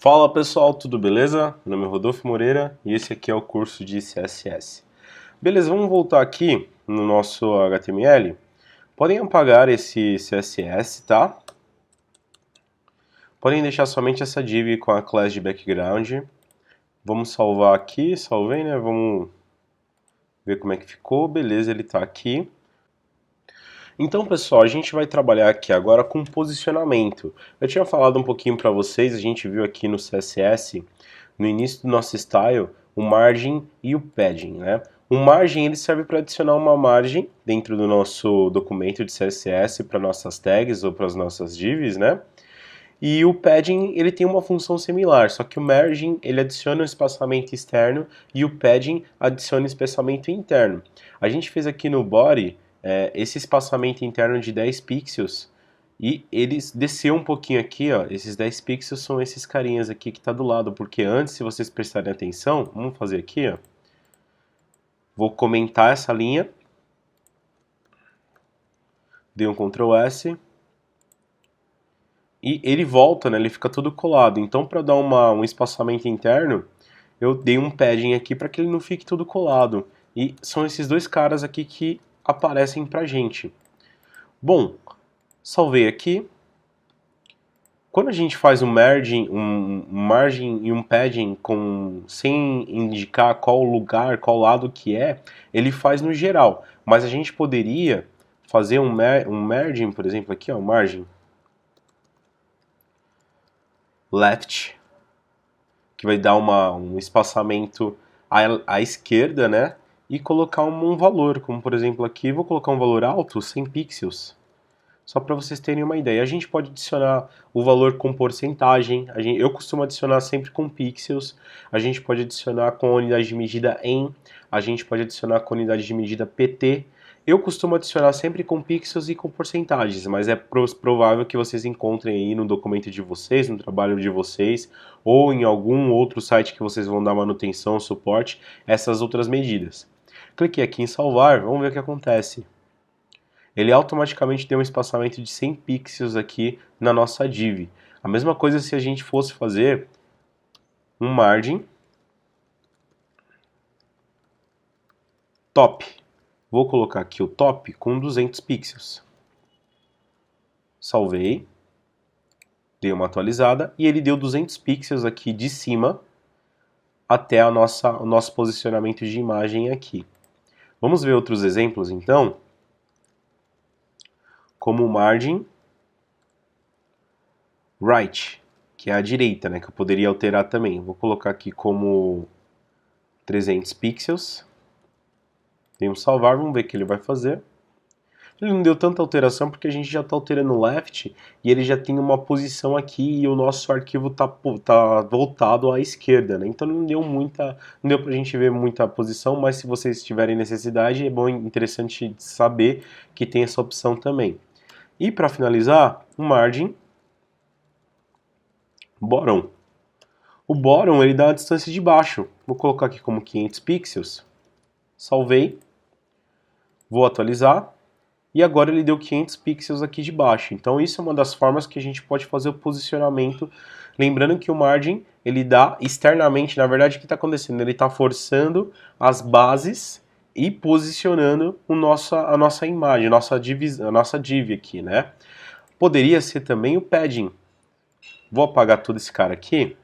Fala pessoal, tudo beleza? Meu nome é Rodolfo Moreira e esse aqui é o curso de CSS. Beleza, vamos voltar aqui no nosso HTML. Podem apagar esse CSS, tá? Podem deixar somente essa div com a class de background. Vamos salvar aqui, salvei, né? Vamos ver como é que ficou. Beleza, ele tá aqui. Então, pessoal, a gente vai trabalhar aqui agora com posicionamento. Eu tinha falado um pouquinho para vocês, a gente viu aqui no CSS, no início do nosso style, o margin e o padding, né? O margin ele serve para adicionar uma margem dentro do nosso documento de CSS para nossas tags ou para as nossas divs, né? E o padding ele tem uma função similar, só que o margin ele adiciona um espaçamento externo e o padding adiciona um espaçamento interno. A gente fez aqui no body esse espaçamento interno de 10 pixels e ele desceu um pouquinho aqui, ó. Esses 10 pixels são esses carinhas aqui que está do lado, porque antes, se vocês prestarem atenção, vamos fazer aqui, ó. Vou comentar essa linha, dei um Ctrl S. E ele volta, né? Ele fica todo colado. Então, para dar um espaçamento interno, eu dei um padding aqui para que ele não fique todo colado. E são esses dois caras aqui que aparecem pra gente. Bom, salvei aqui. Quando a gente faz um margin e um padding sem indicar qual lugar, qual lado que é, ele faz no geral. Mas a gente poderia fazer um margin, por exemplo, aqui, ó, margin left, que vai dar um espaçamento à esquerda, né? E colocar um valor, como por exemplo aqui, vou colocar um valor alto, 100 pixels, só para vocês terem uma ideia. A gente pode adicionar o valor com porcentagem, eu costumo adicionar sempre com pixels, a gente pode adicionar com a unidade de medida em, a gente pode adicionar com a unidade de medida pt. Eu costumo adicionar sempre com pixels e com porcentagens, mas é provável que vocês encontrem aí no documento de vocês, no trabalho de vocês, ou em algum outro site que vocês vão dar manutenção, suporte, essas outras medidas. Cliquei aqui em salvar, vamos ver o que acontece. Ele automaticamente deu um espaçamento de 100 pixels aqui na nossa div. A mesma coisa se a gente fosse fazer um margin top. Vou colocar aqui o top com 200 pixels. Salvei. Dei uma atualizada e ele deu 200 pixels aqui de cima até o nosso posicionamento de imagem aqui. Vamos ver outros exemplos então? Como o margin right, que é a direita, né, que eu poderia alterar também. Vou colocar aqui como 300 pixels. Dei um salvar, vamos ver o que ele vai fazer. Ele não deu tanta alteração porque a gente já está alterando o left e ele já tem uma posição aqui e o nosso arquivo tá voltado à esquerda, né? Então não deu pra gente ver muita posição, mas se vocês tiverem necessidade, é bom, interessante saber que tem essa opção também. E para finalizar, o margin bottom. O bottom ele dá a distância de baixo. Vou colocar aqui como 500 pixels. Salvei. Vou atualizar. E agora ele deu 500 pixels aqui de baixo. Então isso é uma das formas que a gente pode fazer o posicionamento. Lembrando que o margin ele dá externamente, na verdade o que está acontecendo? Ele está forçando as bases e posicionando a nossa imagem, a nossa div aqui, né? Poderia ser também o padding. Vou apagar todo esse cara aqui,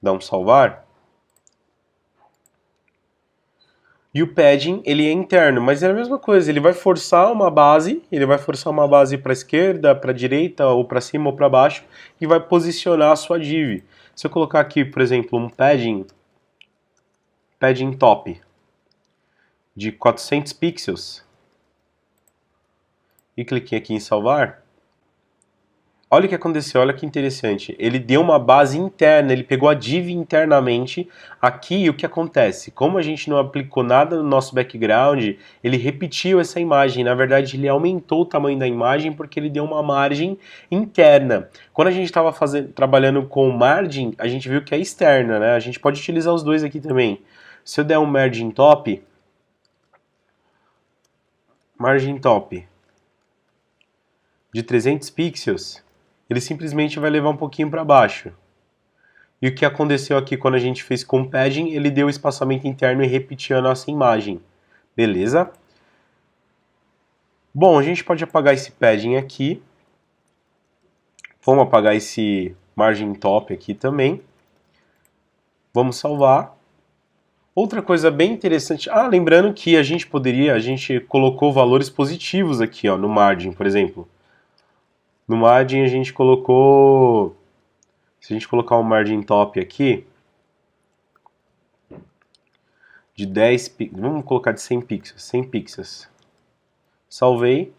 dar um salvar. E o padding, ele é interno, mas é a mesma coisa, ele vai forçar uma base para a esquerda, para a direita, ou para cima ou para baixo, e vai posicionar a sua div. Se eu colocar aqui, por exemplo, um padding top de 400 pixels, e cliquei aqui em salvar, olha o que aconteceu, olha que interessante. Ele deu uma base interna, ele pegou a div internamente. Aqui o que acontece? Como a gente não aplicou nada no nosso background, ele repetiu essa imagem. Na verdade, ele aumentou o tamanho da imagem porque ele deu uma margem interna. Quando a gente estava trabalhando com margin, a gente viu que é externa, né? A gente pode utilizar os dois aqui também. Se eu der um margin top de 300 pixels, ele simplesmente vai levar um pouquinho para baixo. E o que aconteceu aqui quando a gente fez com o padding, ele deu o espaçamento interno e repetiu a nossa imagem. Beleza? Bom, a gente pode apagar esse padding aqui. Vamos apagar esse margin top aqui também. Vamos salvar. Outra coisa bem interessante, lembrando que a gente colocou valores positivos aqui, ó, no margin, por exemplo. No margin a gente colocou, se a gente colocar um margin top aqui, de 10 pixels, vamos colocar de 100 pixels, 100 pixels. Salvei,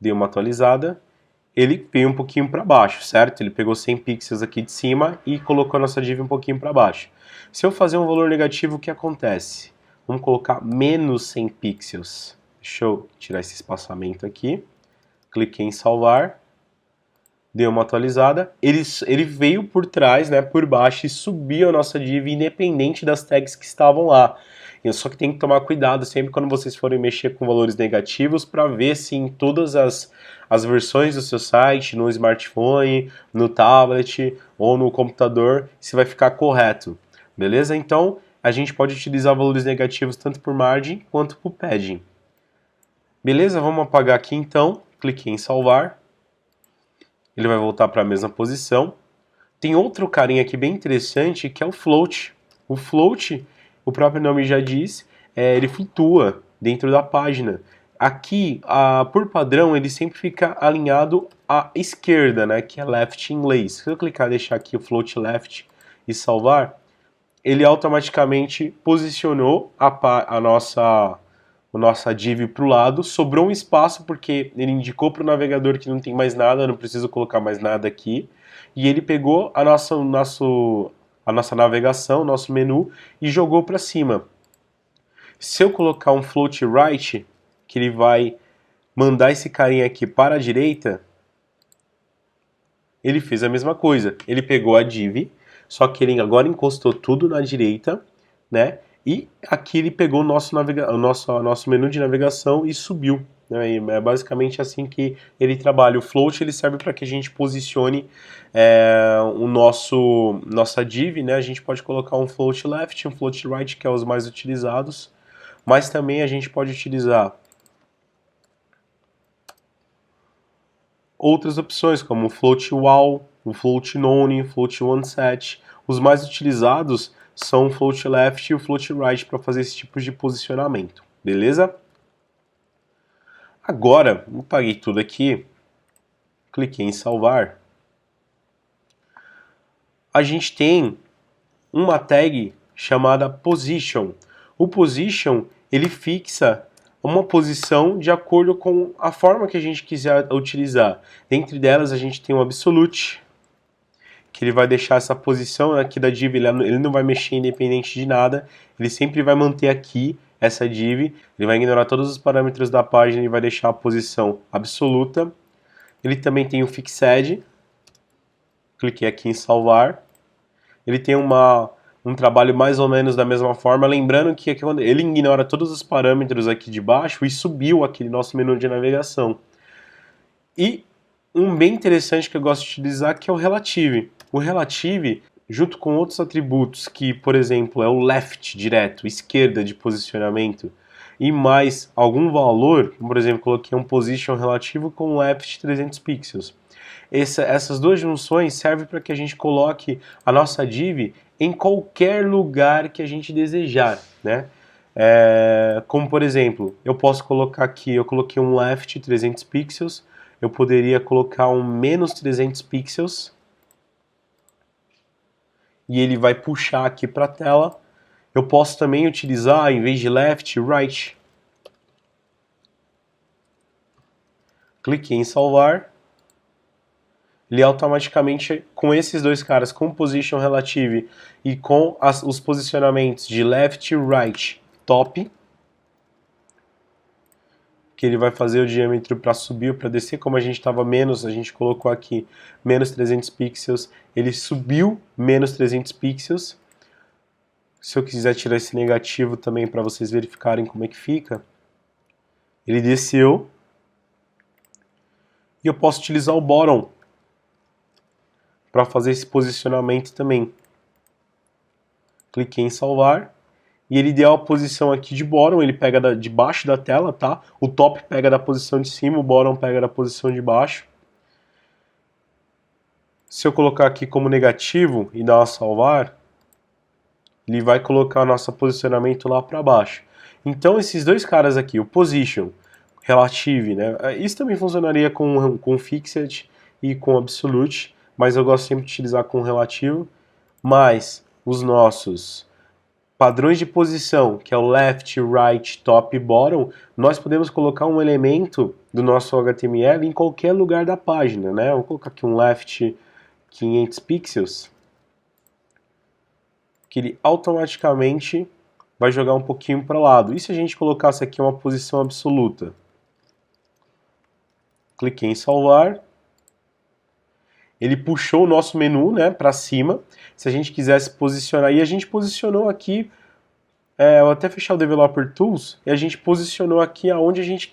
dei uma atualizada, ele veio um pouquinho para baixo, certo? Ele pegou 100 pixels aqui de cima e colocou a nossa div um pouquinho para baixo. Se eu fazer um valor negativo, o que acontece? Vamos colocar menos 100 pixels. Deixa eu tirar esse espaçamento aqui. Cliquei em salvar. Deu uma atualizada. Ele veio por trás, né, por baixo e subiu a nossa div independente das tags que estavam lá. Só que tem que tomar cuidado sempre quando vocês forem mexer com valores negativos para ver se em todas as versões do seu site, no smartphone, no tablet ou no computador, se vai ficar correto. Beleza? Então, a gente pode utilizar valores negativos tanto por margin quanto por padding. Beleza? Vamos apagar aqui então. Cliquei em salvar. Ele vai voltar para a mesma posição. Tem outro carinha aqui bem interessante que é o float. O float, o próprio nome já diz, ele flutua dentro da página. Aqui, por padrão, ele sempre fica alinhado à esquerda, né, que é left em inglês. Se eu clicar e deixar aqui o float left e salvar, ele automaticamente posicionou a nossa div para o lado, sobrou um espaço porque ele indicou para o navegador que não tem mais nada, não preciso colocar mais nada aqui, e ele pegou a nossa navegação, nosso menu, e jogou para cima. Se eu colocar um float right, que ele vai mandar esse carinha aqui para a direita, ele fez a mesma coisa. Ele pegou a div, só que ele agora encostou tudo na direita, né? E aqui ele pegou o nosso menu de navegação e subiu. Né? E é basicamente assim que ele trabalha. O float ele serve para que a gente posicione nossa div. Né? A gente pode colocar um float left, um float right, que é os mais utilizados. Mas também a gente pode utilizar outras opções, como o float wall, o float none, o float onset. Os mais utilizados são o float left e o float right para fazer esse tipo de posicionamento, beleza? Agora, eu apaguei tudo aqui, cliquei em salvar. A gente tem uma tag chamada position. O position, ele fixa uma posição de acordo com a forma que a gente quiser utilizar. Dentre delas, a gente tem o absolute, que ele vai deixar essa posição aqui da div, ele não vai mexer independente de nada, ele sempre vai manter aqui essa div, ele vai ignorar todos os parâmetros da página e vai deixar a posição absoluta. Ele também tem o fixed, cliquei aqui em salvar. Ele tem um trabalho mais ou menos da mesma forma, lembrando que ele ignora todos os parâmetros aqui de baixo e subiu aquele nosso menu de navegação. E um bem interessante que eu gosto de utilizar que é o relative. O relative, junto com outros atributos que, por exemplo, é o left direto, esquerda de posicionamento, e mais algum valor, por exemplo, coloquei um position relativo com left 300 pixels. Essas duas junções servem para que a gente coloque a nossa div em qualquer lugar que a gente desejar, né? Como por exemplo, eu posso colocar aqui, eu coloquei um left 300 pixels, eu poderia colocar um menos 300 pixels e ele vai puxar aqui para a tela. Eu posso também utilizar, em vez de left, right. Cliquei em salvar. Ele automaticamente, com esses dois caras, com position relative e com os posicionamentos de left, right, top, que ele vai fazer o diâmetro para subir ou para descer, como a gente estava menos, a gente colocou aqui menos 300 pixels, ele subiu menos 300 pixels. Se eu quiser tirar esse negativo também para vocês verificarem como é que fica, ele desceu. E eu posso utilizar o bottom, para fazer esse posicionamento também. Cliquei em salvar. E ele deu a posição aqui de bottom, ele pega de baixo da tela, tá? O top pega da posição de cima, o bottom pega da posição de baixo. Se eu colocar aqui como negativo e dar uma salvar, ele vai colocar o nosso posicionamento lá para baixo. Então esses dois caras aqui, o position, relative, né? Isso também funcionaria com fixed e com absolute, mas eu gosto sempre de utilizar com relativo. Mas os nossos padrões de posição, que é o left, right, top e bottom, nós podemos colocar um elemento do nosso HTML em qualquer lugar da página, né? Vou colocar aqui um left 500 pixels, que ele automaticamente vai jogar um pouquinho para o lado. E se a gente colocasse aqui uma posição absoluta? Cliquei em salvar. Ele puxou o nosso menu, né, para cima. Se a gente quisesse posicionar, e a gente posicionou aqui, eu vou até fechar o Developer Tools, e a gente posicionou aqui onde a gente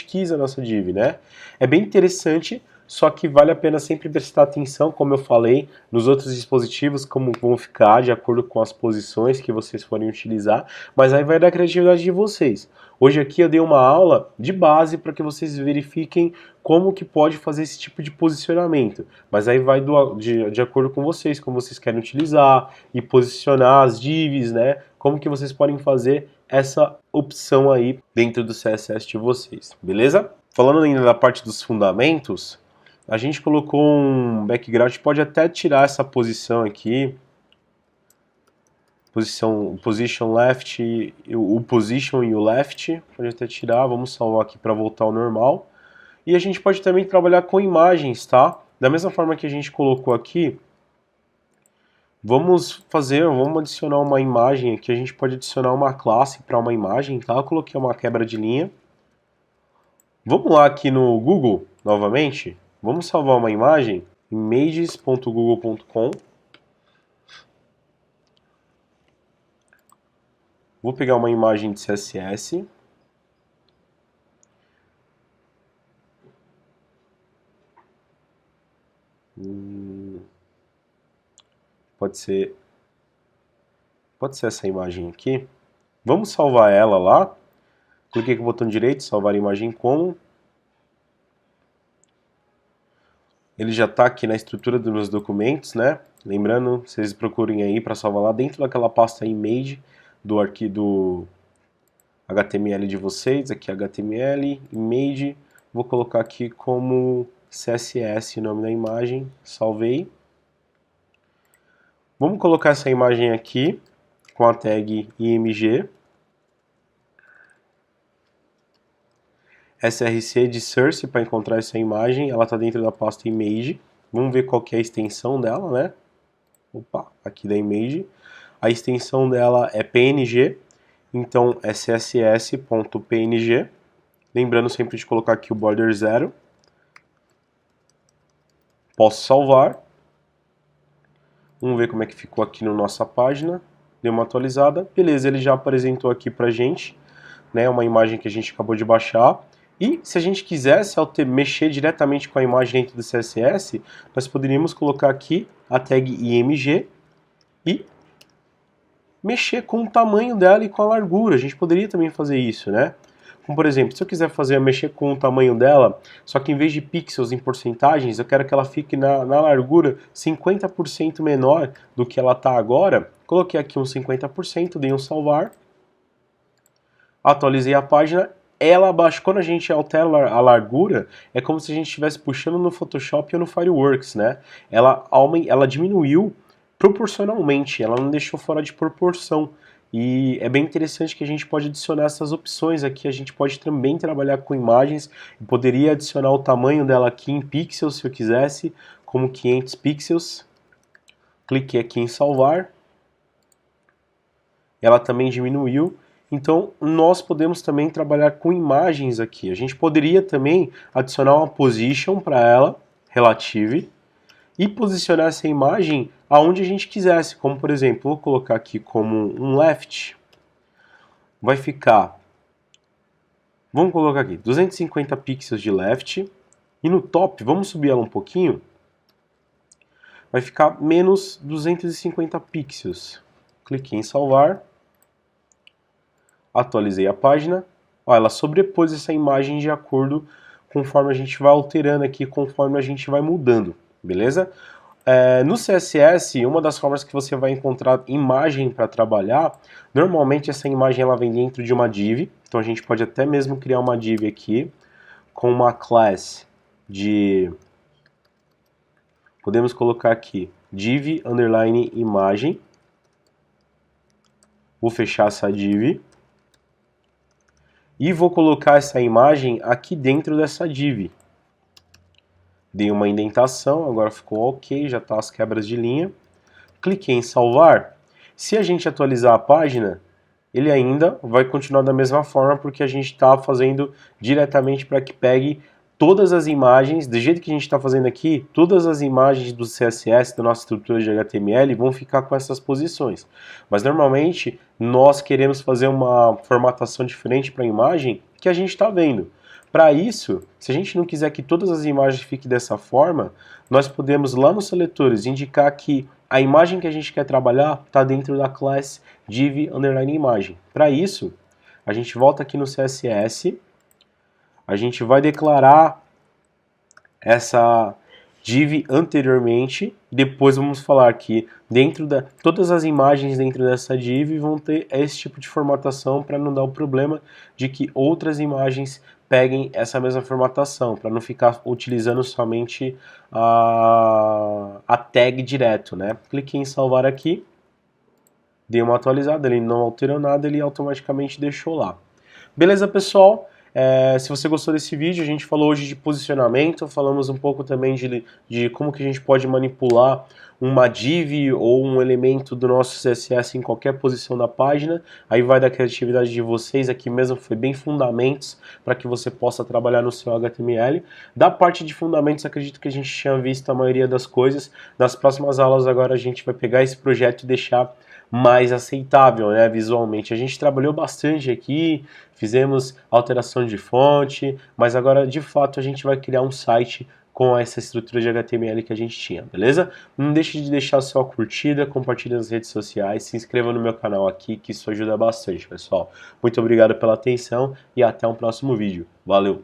quis a nossa div, né? É bem interessante, só que vale a pena sempre prestar atenção, como eu falei, nos outros dispositivos, como vão ficar de acordo com as posições que vocês forem utilizar, mas aí vai da criatividade de vocês. Hoje aqui eu dei uma aula de base para que vocês verifiquem como que pode fazer esse tipo de posicionamento, mas aí vai de acordo com vocês, como vocês querem utilizar e posicionar as divs, né? Como que vocês podem fazer essa opção aí dentro do CSS de vocês, beleza? Falando ainda da parte dos fundamentos, a gente colocou um background, a gente pode até tirar essa posição aqui, position left, o position e o left, pode até tirar, vamos salvar aqui para voltar ao normal. E a gente pode também trabalhar com imagens, tá? Da mesma forma que a gente colocou aqui, vamos adicionar uma imagem aqui, a gente pode adicionar uma classe para uma imagem, tá? Eu coloquei uma quebra de linha. Vamos lá aqui no Google, novamente, vamos salvar uma imagem, images.google.com. Vou pegar uma imagem de CSS. Pode ser essa imagem aqui. Vamos salvar ela lá. Cliquei com o botão direito, salvar a imagem como. Ele já está aqui na estrutura dos meus documentos, né? Lembrando, vocês procurem aí para salvar lá dentro daquela pasta image do arquivo do HTML de vocês. Aqui HTML, image. Vou colocar aqui como CSS o nome da imagem. Salvei. Vamos colocar essa imagem aqui com a tag img. src de source para encontrar essa imagem, ela está dentro da pasta image. Vamos ver qual que é a extensão dela, né? Opa, aqui da image. A extensão dela é png, então é css.png. Lembrando sempre de colocar aqui o border 0. Posso salvar. Vamos ver como é que ficou aqui na nossa página. Deu uma atualizada. Beleza, ele já apresentou aqui pra gente, né, uma imagem que a gente acabou de baixar. E se a gente quisesse mexer diretamente com a imagem dentro do CSS, nós poderíamos colocar aqui a tag img e mexer com o tamanho dela e com a largura. A gente poderia também fazer isso, né? Como por exemplo, se eu quiser mexer com o tamanho dela, só que em vez de pixels em porcentagens, eu quero que ela fique na largura 50% menor do que ela está agora. Coloquei aqui uns 50%, dei um salvar, atualizei a página. Ela abaixa, quando a gente altera a largura, é como se a gente estivesse puxando no Photoshop ou no Fireworks, né? Ela diminuiu proporcionalmente, ela não deixou fora de proporção. E é bem interessante que a gente pode adicionar essas opções aqui. A gente pode também trabalhar com imagens. Eu poderia adicionar o tamanho dela aqui em pixels, se eu quisesse, como 500 pixels. Cliquei aqui em salvar. Ela também diminuiu. Então, nós podemos também trabalhar com imagens aqui. A gente poderia também adicionar uma position para ela, relative, e posicionar essa imagem aonde a gente quisesse. Como, por exemplo, vou colocar aqui como um left. Vai ficar, vamos colocar aqui, 250 pixels de left. E no top, vamos subir ela um pouquinho. vai ficar menos 250 pixels. Cliquei em salvar, atualizei a página, ó, ela sobrepôs essa imagem de acordo conforme a gente vai alterando aqui, conforme a gente vai mudando, beleza? No CSS, uma das formas que você vai encontrar imagem para trabalhar, normalmente essa imagem ela vem dentro de uma div, então a gente pode até mesmo criar uma div aqui com uma class de, podemos colocar aqui div underline imagem, vou fechar essa div e vou colocar essa imagem aqui dentro dessa div. Dei uma indentação, agora ficou ok, já está as quebras de linha. Cliquei em salvar. Se a gente atualizar a página, ele ainda vai continuar da mesma forma, porque a gente está fazendo diretamente para que pegue todas as imagens, do jeito que a gente está fazendo aqui, todas as imagens do CSS, da nossa estrutura de HTML, vão ficar com essas posições. Mas normalmente nós queremos fazer uma formatação diferente para a imagem que a gente está vendo. Para isso, se a gente não quiser que todas as imagens fiquem dessa forma, nós podemos lá nos seletores indicar que a imagem que a gente quer trabalhar está dentro da classe div underline imagem. Para isso, a gente volta aqui no CSS, a gente vai declarar essa div anteriormente, depois vamos falar que todas as imagens dentro dessa div vão ter esse tipo de formatação para não dar o problema de que outras imagens peguem essa mesma formatação, para não ficar utilizando somente a tag direto, né? Cliquei em salvar aqui, dei uma atualizada, ele não alterou nada, ele automaticamente deixou lá. Beleza, pessoal? Se você gostou desse vídeo, a gente falou hoje de posicionamento, falamos um pouco também de como que a gente pode manipular uma div ou um elemento do nosso CSS em qualquer posição da página. Aí vai da criatividade de vocês, aqui mesmo foi bem fundamentos para que você possa trabalhar no seu HTML. Da parte de fundamentos, acredito que a gente tinha visto a maioria das coisas. Nas próximas aulas agora a gente vai pegar esse projeto e deixar mais aceitável, né, visualmente. A gente trabalhou bastante aqui, fizemos alteração de fonte, mas agora de fato a gente vai criar um site com essa estrutura de HTML que a gente tinha, beleza? Não deixe de deixar sua curtida, compartilhe nas redes sociais, se inscreva no meu canal aqui, que isso ajuda bastante, pessoal. Muito obrigado pela atenção e até um próximo vídeo. Valeu!